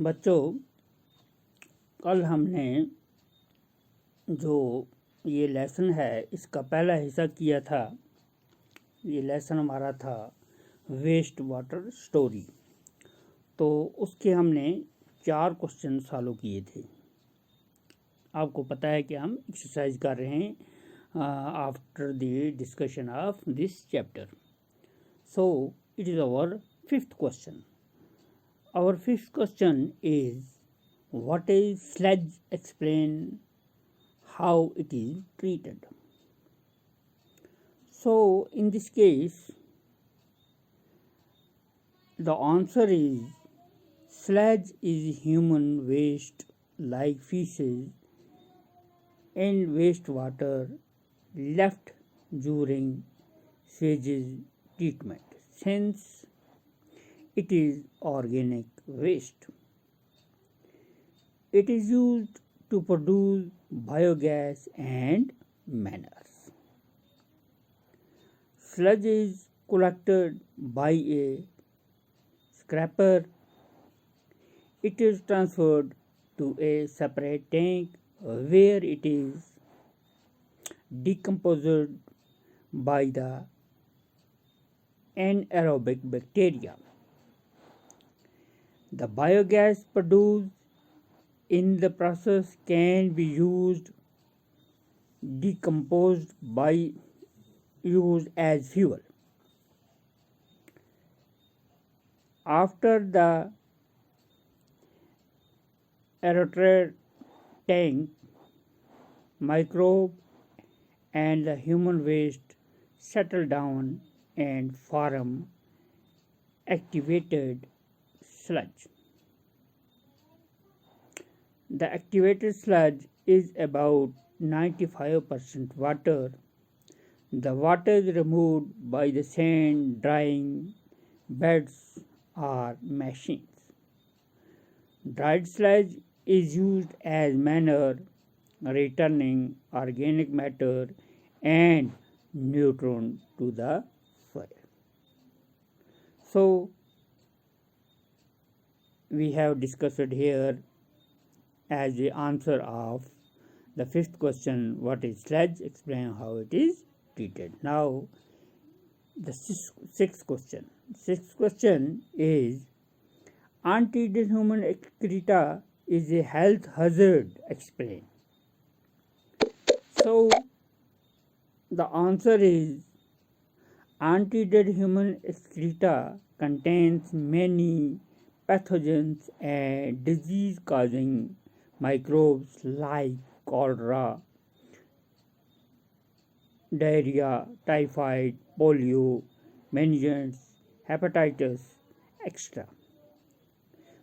बच्चों, कल हमने जो ये लेसन है इसका पहला हिस्सा किया था। ये लेसन हमारा था वेस्ट वाटर स्टोरी। तो उसके हमने 4 क्वेश्चन सॉल्व किए थे। आपको पता है कि हम एक्सरसाइज कर रहे हैं after the discussion of this chapter. So it is our 5th question. Our 5th question is, what is sludge? Explain how it is treated. So in this case, the answer is sludge is human waste like feces and wastewater left during sewage treatment, since it is organic waste. It is used to produce biogas and manures. Sludge is collected by a scraper. It is transferred to a separate tank where it is decomposed by the anaerobic bacteria. The biogas produced in the process can be decomposed used as fuel. After the aerated tank, microbe and the human waste settle down and form activated sludge. The activated sludge is about 95% water. The water is removed by the sand drying beds or machines. Dried sludge is used as manure, returning organic matter and nutrient to the soil. So we have discussed here as the answer of the 5th question, what is sludge? Explain how it is treated. Now the 6th question. 6th question is, untreated human excreta is a health hazard. Explain. So the answer is, untreated human excreta contains many pathogens and disease causing microbes like cholera, diarrhea, typhoid, polio, meningitis, hepatitis, etc.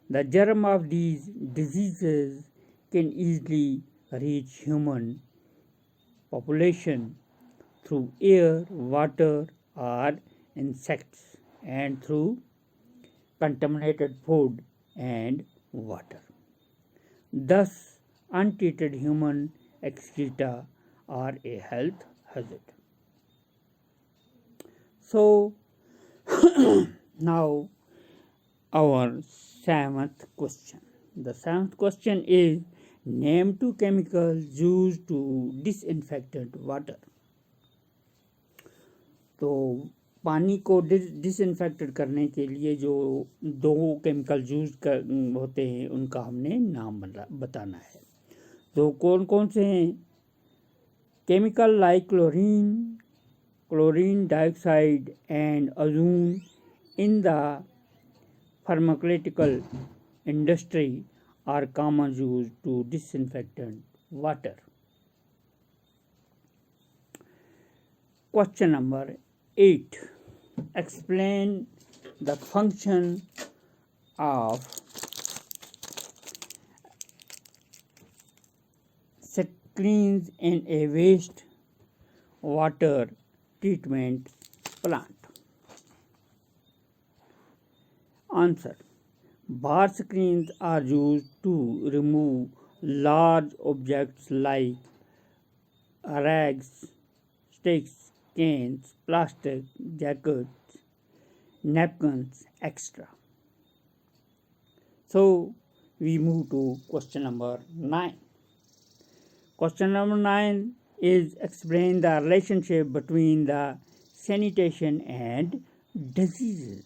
The germ of these diseases can easily reach human population through air, water, or insects, and through contaminated food and water. Thus, untreated human excreta are a health hazard. So, now our 7th question. The 7th question is, name 2 chemicals used to disinfect water. तो पानी को disinfected करने के लिए जो 2 chemical use होते हैं उनका हमने नाम बताना है। तो कौन कौन से हैं? Chemical like chlorine dioxide and ozone in the pharmaceutical industry are common used to disinfect water. Question number 8. Explain the function of screens in a waste water treatment plant. Answer. Bar screens are used to remove large objects like rags, sticks, cans, plastic, jackets, napkins, etc. So, we move to question number 9. Question number 9 is explain the relationship between the sanitation and diseases.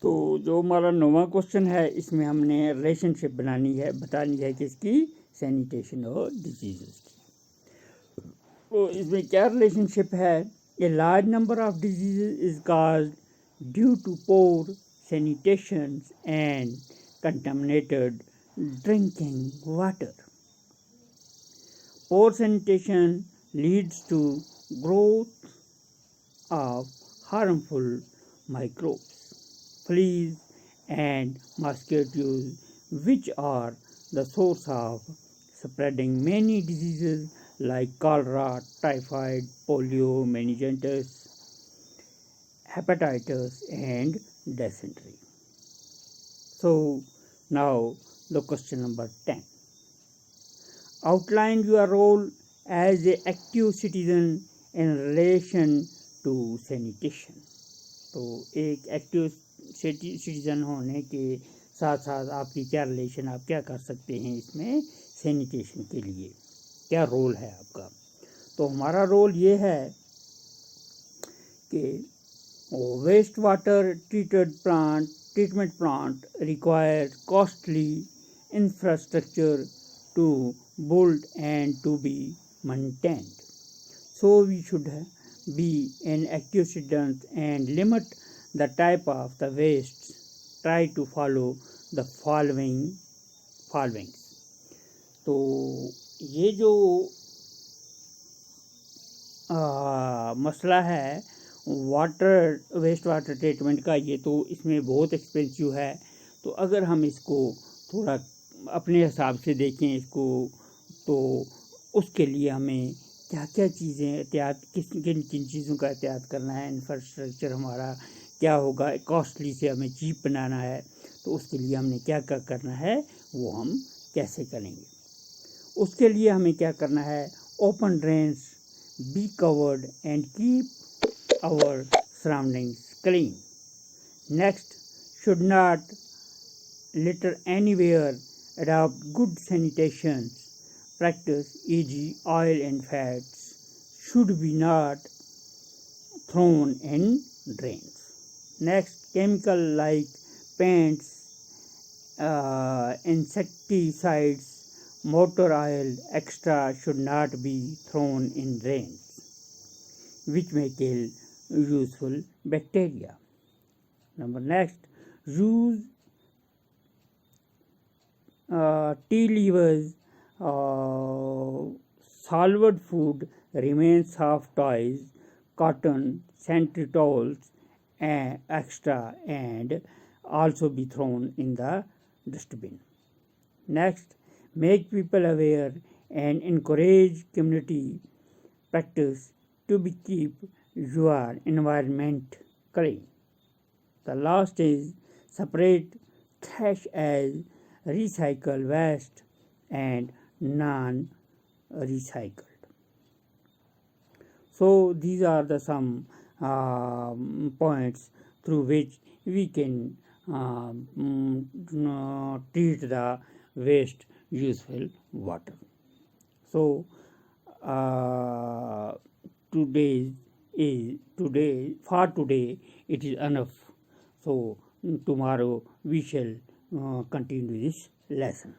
तो जो हमारा 9वां question है इसमें हमने relationship बतानी है किसकी, sanitation और डिजीज़ की। तो इसमें क्या रिलेशनशिप है, a large number of diseases is caused due to poor sanitation and contaminated drinking water. Poor sanitation leads to growth of harmful microbes, fleas and mosquitoes, which are the source of spreading many diseases like cholera, typhoid, polio, meningitis, hepatitis and dysentery. So now the question number 10. Outline your role as an active citizen in relation to sanitation. तो एक active citizen होने के साथ साथ आपकी क्या relation, आप क्या कर सकते हैं इसमें सैनिटेशन के लिए, क्या रोल है आपका। तो हमारा रोल ये है कि waste water treatment plant require costly infrastructure to build and to be maintained. So we should be an active citizen and limit the type of the wastes. Try to follow the followings. तो ये जो मसला है waste water treatment का, ये तो इसमें बहुत एक्सपेंसिव है। तो अगर हम इसको थोड़ा अपने हिसाब से देखें इसको, तो उसके लिए हमें क्या क्या चीज़ें एहतियात, किन चीज़ों का एहतियात करना है, इंफ्रास्ट्रक्चर हमारा क्या होगा, कॉस्टली से हमें चीप बनाना है, तो उसके लिए हमने क्या क्या करना है वो हम कैसे करेंगे। उसके लिए हमें क्या करना है, open drains be covered and keep our surroundings clean. Next, should not litter anywhere, adopt good sanitation practice, e.g. oil and fats should be not thrown in drains. Next, chemical like paints, insecticides, motor oil, extra should not be thrown in drains, which may kill useful bacteria. Next, use tea leaves, solid food, remains of toys, cotton, sanitary towels, extra, and also be thrown in the dustbin. Next, make people aware and encourage community practice to keep your environment clean. The last is separate trash as recycled waste and non-recycled. So these are the some points through which we can treat the waste useful water. So today it is enough. So tomorrow we shall continue this lesson.